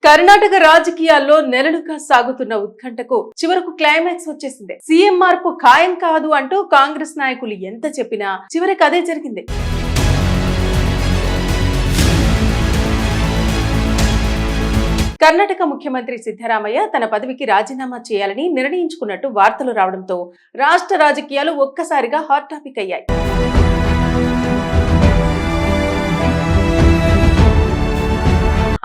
కర్ణాటక రాజకీయాల్లో నెలలుగా సాగుతున్న ఉత్కంఠకు చివరకు క్లైమాక్స్ వచ్చేసింది. సీఎం మార్పు ఖాయం కాదు అంటూ కాంగ్రెస్ నాయకులు ఎంత చెప్పినా చివరికి అదే జరిగింది. కర్ణాటక ముఖ్యమంత్రి సిద్ధరామయ్య తన పదవికి రాజీనామా చేయాలని నిర్ణయించుకున్నట్టు వార్తలు రావడంతో రాష్ట్ర రాజకీయాలు ఒక్కసారిగా హాట్ టాపిక్ అయ్యాయి.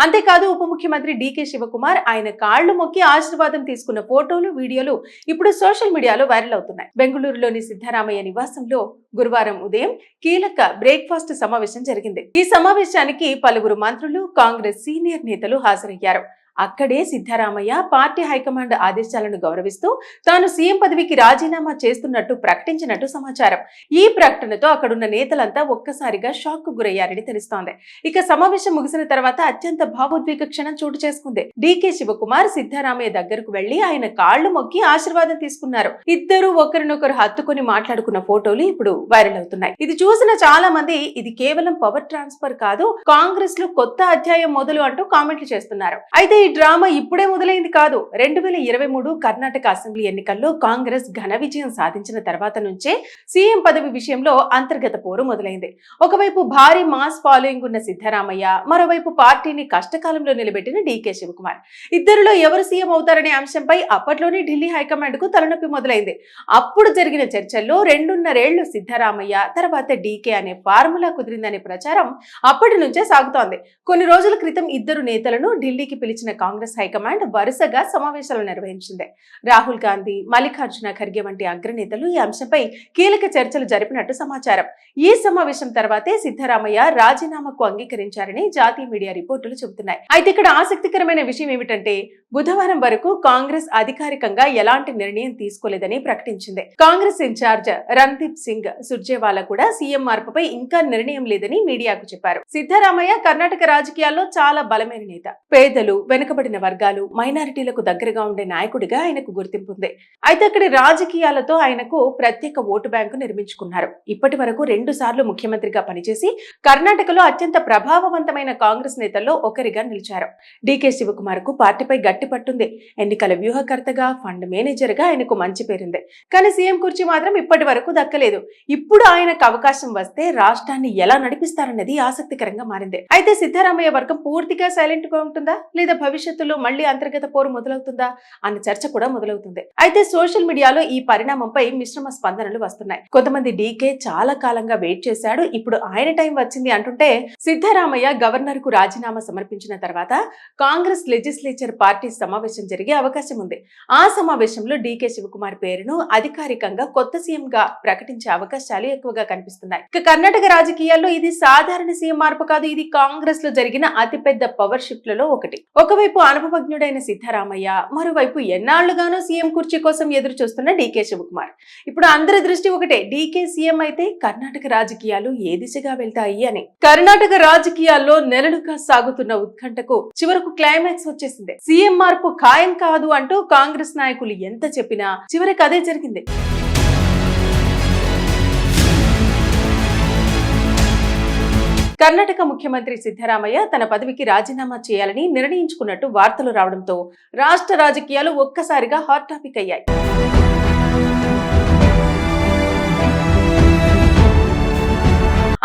అంతేకాదు ఉప ముఖ్యమంత్రి డీకే శివకుమార్ ఆయన కాళ్లు మొక్కి ఆశీర్వాదం తీసుకున్న ఫోటోలు, వీడియోలు ఇప్పుడు సోషల్ మీడియాలో వైరల్ అవుతున్నాయి. బెంగళూరులోని సిద్ధరామయ్య నివాసంలో గురువారం ఉదయం కీలక బ్రేక్ఫాస్ట్ సమావేశం జరిగింది. ఈ సమావేశానికి పలువురు మంత్రులు, కాంగ్రెస్ సీనియర్ నేతలు హాజరయ్యారు. అక్కడే సిద్ధరామయ్య పార్టీ హైకమాండ్ ఆదేశాలను గౌరవిస్తూ తాను సీఎం పదవికి రాజీనామా చేస్తున్నట్టు ప్రకటించినట్టు సమాచారం. ఈ ప్రకటనతో అక్కడున్న నేతలంతా ఒక్కసారిగా షాక్ కు గురయ్యారని తెలుస్తోంది. ఇక సమావేశం ముగిసిన తర్వాత అత్యంత భావోద్వేగ క్షణం చోటు చేసుకుంది. డీకే శివకుమార్ సిద్ధరామయ్య దగ్గరకు వెళ్లి ఆయన కాళ్లు మొక్కి ఆశీర్వాదం తీసుకున్నారు. ఇద్దరు ఒకరినొకరు హత్తుకొని మాట్లాడుకున్న ఫోటోలు ఇప్పుడు వైరల్ అవుతున్నాయి. ఇది చూసిన చాలా మంది ఇది కేవలం పవర్ ట్రాన్స్ఫర్ కాదు, కాంగ్రెస్ లో కొత్త అధ్యాయం మొదలు అంటూ కామెంట్లు చేస్తున్నారు. అయితే ఈ డ్రామా ఇప్పుడే మొదలైంది కాదు. 2023 కర్ణాటక అసెంబ్లీ ఎన్నికల్లో కాంగ్రెస్ ఘన విజయం సాధించిన తర్వాత నుంచే సీఎం పదవి విషయంలో అంతర్గత పోరు మొదలైంది. ఒకవైపు భారీ మాస్ ఫాలోయింగ్ ఉన్న సిద్ధరామయ్య, మరోవైపు పార్టీని కష్టకాలంలో నిలబెట్టిన డీకే శివకుమార్. ఇద్దరిలో ఎవరు సీఎం అవుతారనే అంశంపై అప్పట్లోనే ఢిల్లీ హైకమాండ్ కు తలనొప్పి మొదలైంది. అప్పుడు జరిగిన చర్చల్లో 2.5 ఏళ్లు సిద్ధరామయ్య తర్వాత డీకే అనే ఫార్ములా కుదిరిందనే ప్రచారం అప్పటి నుంచే సాగుతోంది. కొన్ని రోజుల క్రితం ఇద్దరు నేతలను ఢిల్లీకి పిలిచిన కాంగ్రెస్ హైకమాండ్ వరుసగా సమావేశాలు నిర్వహించింది. రాహుల్ గాంధీ, మల్లికార్జున ఖర్గే వంటి అగ్రనేతలు ఈ అంశంపై కీలక చర్చలు జరిపినట్టు సమాచారం. ఈ సమావేశం తర్వాతే సిద్ధరామయ్య రాజీనామాకు అంగీకరించారని జాతీయ మీడియా రిపోర్టులు చెబుతున్నాయి. అయితే ఇక్కడ ఆసక్తికరమైన విషయం ఏమిటంటే బుధవారం వరకు కాంగ్రెస్ అధికారికంగా ఎలాంటి నిర్ణయం తీసుకోలేదని ప్రకటించింది. కాంగ్రెస్ ఇన్ఛార్జ్ రణ్దీప్ సింగ్ సుర్జేవాలా కూడా సీఎం మార్పుపై ఇంకా నిర్ణయం లేదని మీడియాకు చెప్పారు. సిద్ధరామయ్య కర్ణాటక రాజకీయాల్లో చాలా బలమైన నేత. పేదలు, వెనుకబడిన వర్గాలు, మైనారిటీలకు దగ్గరగా ఉండే నాయకుడిగా ఆయనకు గుర్తింపు ఉంది. అయితే అక్కడి రాజకీయాలతో ఆయనకు ప్రత్యేక ఓటు బ్యాంకు నిర్మించుకున్నారు. ఇప్పటి వరకు 2 సార్లు ముఖ్యమంత్రిగా పనిచేసి కర్ణాటకలో అత్యంత ప్రభావవంతమైన కాంగ్రెస్ నేతల్లో ఒకరిగా నిలిచారు. డీకే శివకుమార్ కు పార్టీపై గట్టి పట్టుంది. ఎన్నికల వ్యూహకర్తగా, ఫండ్ మేనేజర్ గా ఆయనకు మంచి పేరుంది. కానీ సీఎం కుర్చీ మాత్రం ఇప్పటి వరకు దక్కలేదు. ఇప్పుడు ఆయనకు అవకాశం వస్తే రాష్ట్రాన్ని ఎలా నడిపిస్తారన్నది ఆసక్తికరంగా మారింది. అయితే సిద్ధరామయ్య వర్గం పూర్తిగా సైలెంట్ గా ఉంటుందా, లేదా భవిష్యత్తులో మళ్లీ అంతర్గత పోరు మొదలవుతుందా అన్న చర్చ కూడా మొదలవుతుంది. అయితే సోషల్ మీడియాలో ఈ పరిణామంపై మిశ్రమ స్పందనలు వస్తున్నాయి. కొంతమంది డీకే చాలా కాలంగా వెయిట్ చేశాడు, ఇప్పుడు ఆయన టైం వచ్చింది అంటుంటే, సిద్ధరామయ్య గవర్నర్ కు రాజీనామా సమర్పించిన తర్వాత కాంగ్రెస్ లెజిస్లేచర్ పార్టీ సమావేశం జరిగే అవకాశం ఉంది. ఆ సమావేశంలో డీకే శివకుమార్ పేరును అధికారికంగా కొత్త సీఎం గా ప్రకటించే అవకాశాలు ఎక్కువగా కనిపిస్తున్నాయి. ఇక కర్ణాటక రాజకీయాల్లో ఇది సాధారణ సీఎం మార్పు కాదు, ఇది కాంగ్రెస్ లో జరిగిన అతిపెద్ద పవర్ షిఫ్ట్ లలో ఒకటి. ఒకవైపు అనుభవజ్ఞుడైన సిద్ధరామయ్య, మరోవైపు ఎన్నాళ్లుగానో సీఎం కుర్చీ కోసం ఎదురు చూస్తున్న డీకే శివకుమార్. ఇప్పుడు అందరి దృష్టి ఒకటే, డీకే సీఎం అయితే కర్ణాటక రాజకీయాలు ఏ దిశగా వెళ్తాయి అని. కర్ణాటక రాజకీయాల్లో నెలలుగా సాగుతున్న ఉత్కంఠకు చివరకు క్లైమాక్స్ వచ్చేసింది. సీఎం మార్పు ఖాయం కాదు అంటూ కాంగ్రెస్ నాయకులు ఎంత చెప్పినా చివరికి అదే జరిగింది. కర్ణాటక ముఖ్యమంత్రి సిద్ధరామయ్య తన పదవికి రాజీనామా చేయాలని నిర్ణయించుకున్నట్టు వార్తలు రావడంతో రాష్ట్ర రాజకీయాలు ఒక్కసారిగా హాట్ టాపిక్ అయ్యాయి.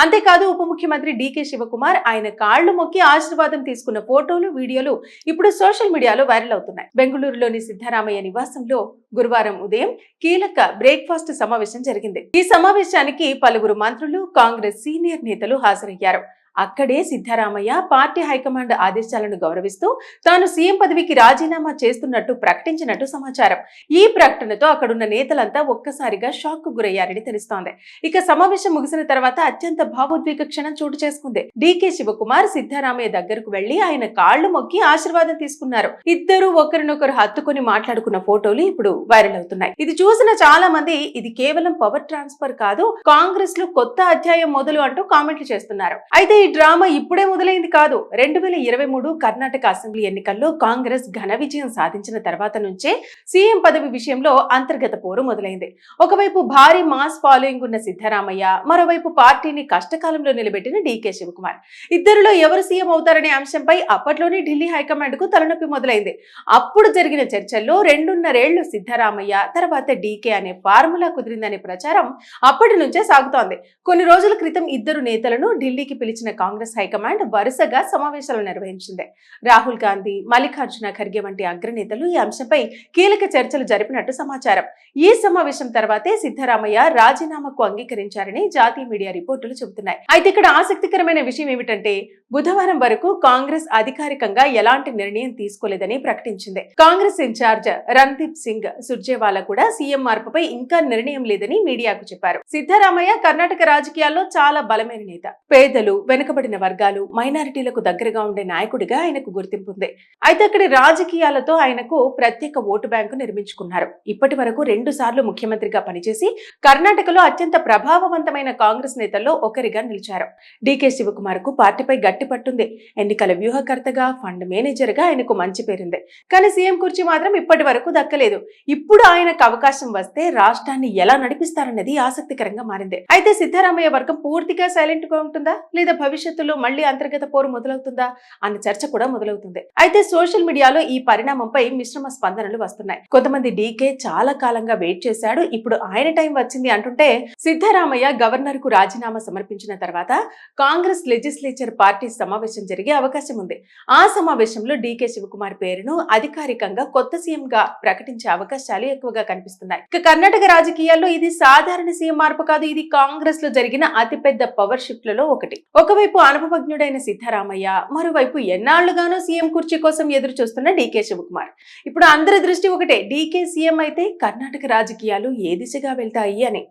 అంతేకాదు ఉప ముఖ్యమంత్రి డీకే శివకుమార్ ఆయన కాళ్లు మొక్కి ఆశీర్వాదం తీసుకున్న ఫోటోలు, వీడియోలు ఇప్పుడు సోషల్ మీడియాలో వైరల్ అవుతున్నాయి. బెంగళూరులోని సిద్ధరామయ్య నివాసంలో గురువారం ఉదయం కీలక బ్రేక్ఫాస్ట్ సమావేశం జరిగింది. ఈ సమావేశానికి పలువురు మంత్రులు, కాంగ్రెస్ సీనియర్ నేతలు హాజరయ్యారు. అక్కడే సిద్ధరామయ్య పార్టీ హైకమాండ్ ఆదేశాలను గౌరవిస్తూ తాను సీఎం పదవికి రాజీనామా చేస్తున్నట్టు ప్రకటించినట్టు సమాచారం. ఈ ప్రకటనతో అక్కడున్న నేతలంతా ఒక్కసారిగా షాక్ కు గురయ్యారని తెలుస్తోంది. ఇక సమావేశం ముగిసిన తర్వాత అత్యంత భావోద్వేగ క్షణం చోటు చేసుకుంది. డీకే శివకుమార్ సిద్ధరామయ్య దగ్గరకు వెళ్లి ఆయన కాళ్లు మొక్కి ఆశీర్వాదం తీసుకున్నారు. ఇద్దరు ఒకరినొకరు హత్తుకొని మాట్లాడుకున్న ఫోటోలు ఇప్పుడు వైరల్ అవుతున్నాయి. ఇది చూసిన చాలా మంది ఇది కేవలం పవర్ ట్రాన్స్ఫర్ కాదు, కాంగ్రెస్ లో కొత్త అధ్యాయం మొదలు అంటూ కామెంట్లు చేస్తున్నారు. అయితే ఈ ఈ డ్రామా ఇప్పుడే మొదలైంది కాదు. 2023 కర్ణాటక అసెంబ్లీ ఎన్నికల్లో కాంగ్రెస్ ఘన విజయం సాధించిన తర్వాత నుంచే సీఎం పదవి విషయంలో అంతర్గత పోరు మొదలైంది. ఒకవైపు భారీ మాస్ ఫాలోయింగ్ ఉన్న సిద్ధరామయ్య, మరోవైపు పార్టీని కష్టకాలంలో నిలబెట్టిన డీకే శివకుమార్. ఇద్దరిలో ఎవరు సీఎం అవుతారనే అంశంపై అప్పట్లోనే ఢిల్లీ హైకమాండ్ కు తలనొప్పి మొదలైంది. అప్పుడు జరిగిన చర్చల్లో 2.5 ఏళ్లు సిద్ధరామయ్య, తర్వాత డీకే అనే ఫార్ములా కుదిరిందనే ప్రచారం అప్పటి నుంచే సాగుతోంది. కొన్ని రోజుల క్రితం ఇద్దరు నేతలను ఢిల్లీకి పిలిచిన కాంగ్రెస్ హైకమాండ్ వరుసగా సమావేశాలు నిర్వహించింది. రాహుల్ గాంధీ, మల్లికార్జున ఖర్గే వంటి అగ్రనేతలు ఈ అంశంపై కీలక చర్చలు జరిపినట్టు సమాచారం. ఈ సమావేశం తర్వాతే సిద్ధరామయ్య రాజీనామాకు అంగీకరించారని జాతీయ మీడియా రిపోర్టులు చెబుతున్నాయి. అయితే ఇక్కడ ఆసక్తికరమైన విషయం ఏమిటంటే, బుధవారం వరకు కాంగ్రెస్ అధికారికంగా ఎలాంటి నిర్ణయం తీసుకోలేదని ప్రకటించింది. కాంగ్రెస్ ఇన్ఛార్జ్ రణ్దీప్ సింగ్ సుర్జేవాలా కూడా సీఎం మార్పుపై ఇంకా నిర్ణయం లేదని మీడియాకు చెప్పారు. సిద్ధరామయ్య కర్ణాటక రాజకీయాల్లో చాలా బలమైన నేత. పేదలు, వెనుకబడిన వర్గాలు, మైనారిటీలకు దగ్గరగా ఉండే నాయకుడిగా ఆయనకు గుర్తింపు ఉంది. అయితే అక్కడి రాజకీయాలతో ఆయనకు ప్రత్యేక ఓటు బ్యాంకు నిర్మించుకున్నారు. ఇప్పటి వరకు 2 సార్లు ముఖ్యమంత్రిగా పనిచేసి కర్ణాటకలో అత్యంత ప్రభావవంతమైన కాంగ్రెస్ నేతల్లో ఒకరిగా నిలిచారు. డీకే శివకుమార్ కు పార్టీపై గట్టి పట్టుంది. ఎన్నికల వ్యూహకర్తగా, ఫండ్ మేనేజర్ గా ఆయనకు మంచి పేరుంది. కానీ సీఎం కుర్చీ మాత్రం ఇప్పటి వరకు దక్కలేదు. ఇప్పుడు ఆయనకు అవకాశం వస్తే రాష్ట్రాన్ని ఎలా నడిపిస్తారన్నది ఆసక్తికరంగా మారింది. అయితే సిద్ధరామయ్య వర్గం పూర్తిగా సైలెంట్ గా ఉంటుందా, లేదా భవిష్యత్తులో మళ్లీ అంతర్గత పోరు మొదలవుతుందా అన్న చర్చ కూడా మొదలవుతుంది. అయితే సోషల్ మీడియాలో ఈ పరిణామంపై మిశ్రమ స్పందనలు వస్తున్నాయి. కొంతమంది డీకే చాలా కాలంగా వెయిట్ చేశాడు, ఇప్పుడు ఆయన టైం వచ్చింది అంటుంటే, సిద్ధరామయ్య గవర్నర్ కు రాజీనామా సమర్పించిన తర్వాత కాంగ్రెస్ లెజిస్లేచర్ పార్టీ సమావేశం జరిగే అవకాశం ఉంది. ఆ సమావేశంలో డీకే శివకుమార్ పేరును అధికారికంగా కొత్త సీఎం గా ప్రకటించే అవకాశాలు ఎక్కువగా కనిపిస్తున్నాయి. కర్ణాటక రాజకీయాల్లో ఇది సాధారణ సీఎం మార్పు కాదు, ఇది కాంగ్రెస్ లో జరిగిన అతిపెద్ద పవర్ షిఫ్ట్ లలో ఒకటి. ఒకవైపు అనుభవజ్ఞుడైన సిద్ధరామయ్య, మరోవైపు ఎన్నాళ్లుగానో సీఎం కుర్చీ కోసం ఎదురు చూస్తున్న డీకే శివకుమార్. ఇప్పుడు అందరి దృష్టి ఒకటే, డీకే సీఎం అయితే కర్ణాటక రాజకీయాలు ఏ దిశగా వెళ్తాయి అని.